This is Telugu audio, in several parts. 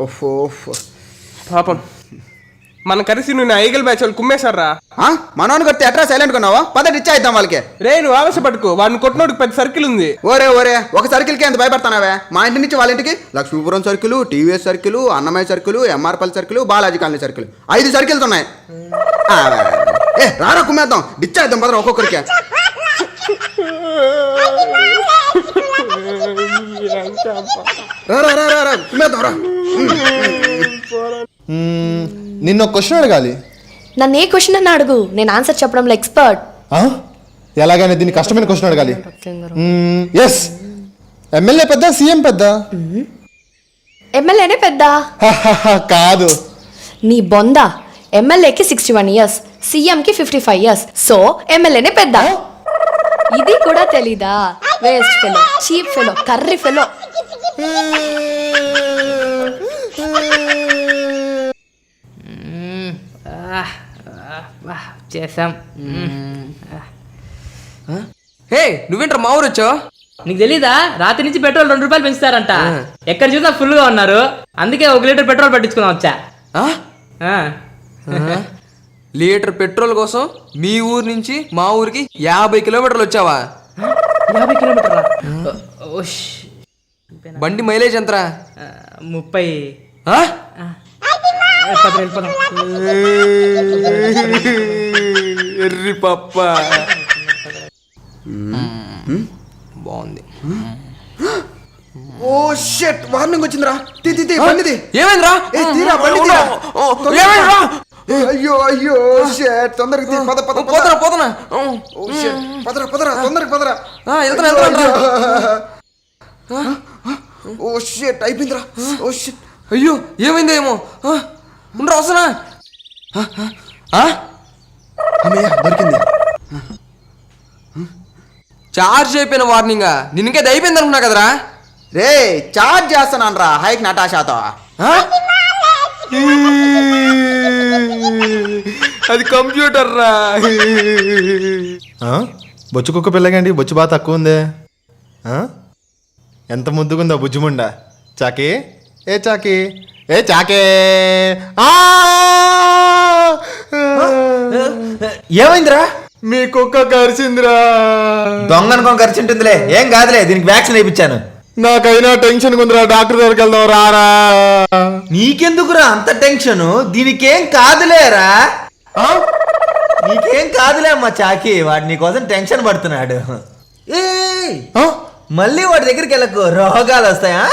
ఓఫో పాపం మన కలిసి నువ్వు ఐగల్ బ్యాచ్ వాళ్ళు కుమ్మేశారా. మనోని కొడితే ఎట్రా సైలెంట్ కొన్నావా? పద రిచ్ అవుతాం వాళ్ళకి. రే నువ్వు ఆవేశపట్టుకో, వాడిని కొట్టినోడికి పెద్ద సర్కిల్ ఉంది. ఓరే ఒక సర్కిల్కి ఎంత భయపడతానావే? మా ఇంటి నుంచి వాళ్ళ ఇంటికి Lakshmipuram circle, TVS circle, Annamayya circle, MR Palli circle, Balaji colony circle, 5 circles ఉన్నాయి. రారా కుమ్మేద్దాం, డిచ్ అవుతాం పదరా ఒక్కొక్కరికి. నిన్న ఒక క్వశ్చన్ అడగాలి. నన్ను ఏ క్వశ్చన్ అన్న అడుగు, నేను ఆన్సర్ చెప్పడంలో ఎక్స్పర్ట్. ఎలాగైనా దీన్ని కష్టమైన క్వశ్చన్ అడగాలి. ఎస్, ఎమ్మెల్యే పెద్ద సీఎం పెద్ద? ఎమ్మెల్యేనే పెద్ద. కాదు, నీ బొంద. ఎమ్మెల్యేకి 61 years, సీఎంకి 55 years. సో ఎమ్మెల్యేనే పెద్ద. ఇది కూడా తెలీదా? Waste fellow, cheap fellow, curry fellow. చేసాం. హే నువ్వేంట్రా మా ఊరు వచ్చావు? నీకు తెలీదా, రాత్రి నుంచి పెట్రోల్ 2 రూపాయలు పెంచుతారంట. ఎక్కడ చూసా ఫుల్ గా ఉన్నారు, అందుకే 1 లీటర్ పెట్రోల్ పట్టించుకున్నా వచ్చా. లీటర్ పెట్రోల్ కోసం మీ ఊరు నుంచి మా ఊరికి 50 కిలోమీటర్లు వచ్చావా? 50 కిలోమీటర్లా? బండి మైలేజ్ ఎంతరా? 30. ఎర్రి పప్ప బాగుంది. ఓ షిట్, వార్నింగ్ వచ్చిందిరా. బండిది ఏమైందిరా? తీరా బండి తీరా. అయ్యో షిట్, తొందరగా తీ. పోతున్నా. పదరా తొందరగా. ఓ షిట్, అయిపోయిందిరా. ఓ షిట్, అయ్యో ఏమైందో ఏమో. ఉండరా వస్తున్నా. దొరికింది. చార్జ్ అయిపోయిన వార్నింగా? నిన్న ఇంకేది అయిపోయింది అనుకున్నా కదరా. రే చార్జ్ చేస్తున్నాను రా, హైక్ నటాషాతో. అది కంప్యూటర్ రా. బొచ్చు కుక్క పిల్లగండి, బొచ్చు బాగా తక్కువ ఉందే. ఎంత ముద్దుకుందా బుజ్జిముండా. చాకి ఏ చాకి ఏ చాకే. ఏమైందిరా? మీ కుక్క కరిచిందిరా. దొంగనుకొని ఖర్చుంటుందిలే, ఏం కాదులే, దీనికి వ్యాక్సిన్ వేయించాను. నాకైనా టెన్షన్ ఉందిరా, డాక్టర్ దగ్గరికి వెళ్దాం రారా. నీకెందుకురా అంత టెన్షన్? దీనికేం కాదులేరా. నీకేం కాదులే అమ్మా చాకి, వాడు నీకోసం టెన్షన్ పడుతున్నాడు. మళ్ళీ వాడి దగ్గరికి వెళ్ళకు, రోగాలు వస్తాయా?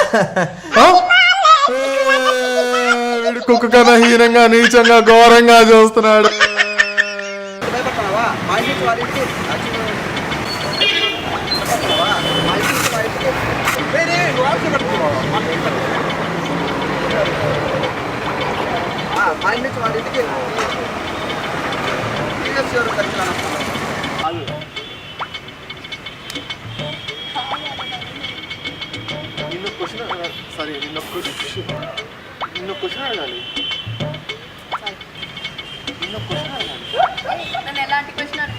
కుక్క కన్నా హీనంగా, నీచంగా, ఘోరంగా చూస్తున్నాడు. ఎలాంటి క్వశ్చన్